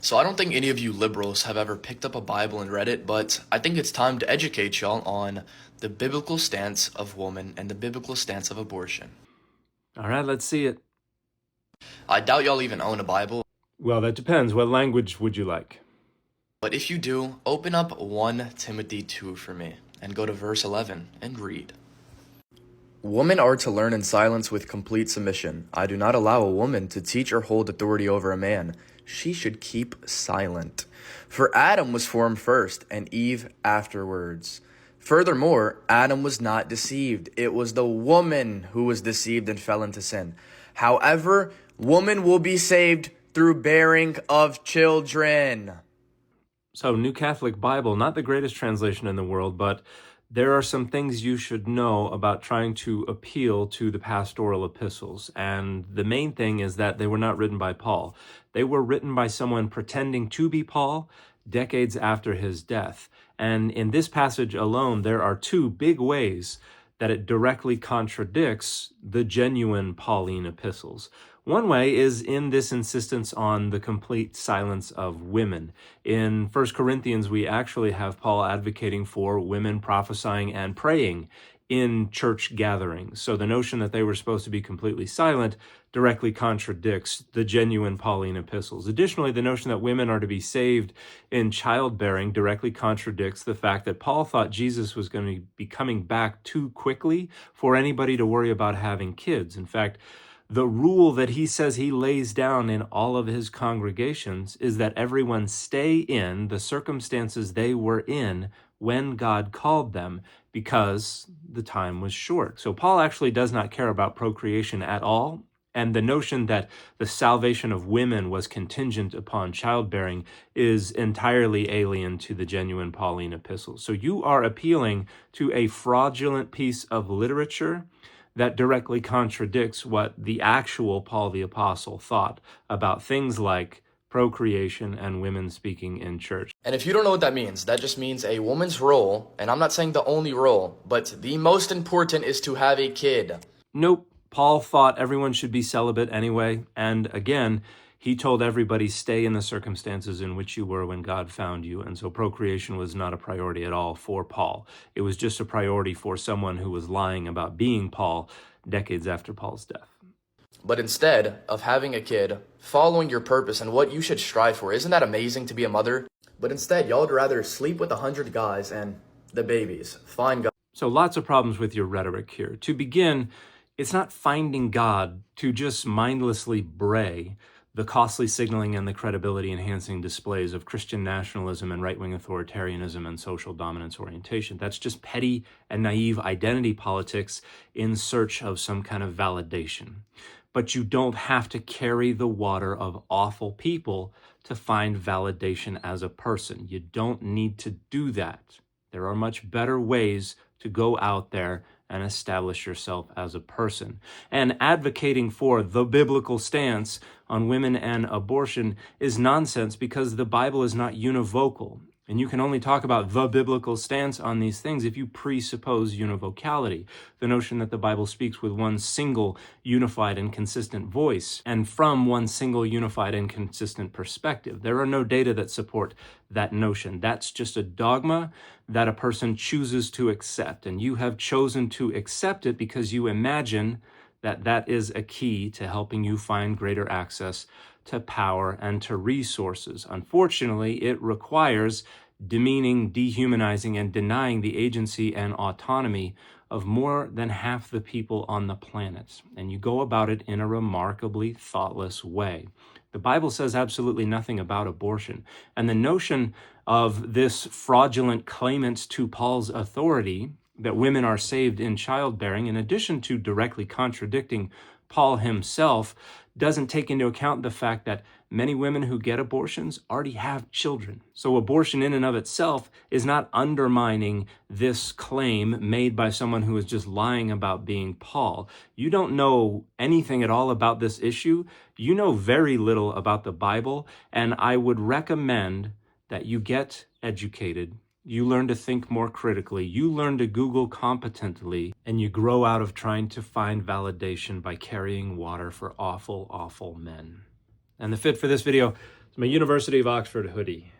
So I don't think any of you liberals have ever picked up a Bible and read it, but I think it's time to educate y'all on the biblical stance of woman and the biblical stance of abortion. All right, let's see it. I doubt y'all even own a Bible, Well, that depends. What language would you like? but if you do, open up 1 Timothy 2 for me and go to verse 11 and read. Women are to learn in silence with complete submission. I do not allow a woman to teach or hold authority over a man. She should keep silent. For Adam was formed first, and Eve afterwards. Furthermore, Adam was not deceived. It was the woman who was deceived and fell into sin. However, woman will be saved through bearing of children. So, New Catholic Bible, not the greatest translation in the world, but there are some things you should know about trying to appeal to the pastoral epistles. And the main thing is that they were not written by Paul. They were written by someone pretending to be Paul decades after his death. And in this passage alone, there are two big ways that it directly contradicts the genuine Pauline epistles. One way is in this insistence on the complete silence of women. In 1 Corinthians, we actually have Paul advocating for women prophesying and praying in church gatherings. So the notion that they were supposed to be completely silent directly contradicts the genuine Pauline epistles. Additionally, the notion that women are to be saved in childbearing directly contradicts the fact that Paul thought Jesus was going to be coming back too quickly for anybody to worry about having kids. In fact, the rule that he says he lays down in all of his congregations is that everyone stay in the circumstances they were in when God called them, because the time was short. So Paul actually does not care about procreation at all. And the notion that the salvation of women was contingent upon childbearing is entirely alien to the genuine Pauline epistles. So you are appealing to a fraudulent piece of literature that directly contradicts what the actual Paul the Apostle thought about things like procreation and women speaking in church. And if you don't know what that means, that just means a woman's role, and I'm not saying the only role, but the most important is to have a kid. Nope. Paul thought everyone should be celibate anyway. And again, he told everybody, stay in the circumstances in which you were when God found you. And so procreation was not a priority at all for Paul. It was just a priority for someone who was lying about being Paul decades after Paul's death. But instead of having a kid, following your purpose and what you should strive for, isn't that amazing to be a mother? But instead, y'all would rather sleep with 100 guys and the babies. Fine guys. So lots of problems with your rhetoric here. To begin, it's not finding God to just mindlessly bray the costly signaling and the credibility-enhancing displays of Christian nationalism and right-wing authoritarianism and social dominance orientation. That's just petty and naive identity politics in search of some kind of validation. But you don't have to carry the water of awful people to find validation as a person. You don't need to do that. There are much better ways to go out there and establish yourself as a person. And advocating for the biblical stance on women and abortion is nonsense, because the Bible is not univocal. And you can only talk about the biblical stance on these things if you presuppose univocality, the notion that the Bible speaks with one single, unified, and consistent voice, and from one single, unified, and consistent perspective. There are no data that support that notion. That's just a dogma that a person chooses to accept, and you have chosen to accept it because you imagine that that is a key to helping you find greater access to power and to resources. Unfortunately, it requires demeaning, dehumanizing, and denying the agency and autonomy of more than half the people on the planet. And you go about it in a remarkably thoughtless way. The Bible says absolutely nothing about abortion. And the notion of this fraudulent claimant to Paul's authority, that women are saved in childbearing, in addition to directly contradicting Paul himself, doesn't take into account the fact that many women who get abortions already have children. So abortion in and of itself is not undermining this claim made by someone who is just lying about being Paul. You don't know anything at all about this issue. You know very little about the Bible, and I would recommend that you get educated. You learn to think more critically, you learn to Google competently, and you grow out of trying to find validation by carrying water for awful, awful men. And the fit for this video, It's my University of Oxford hoodie.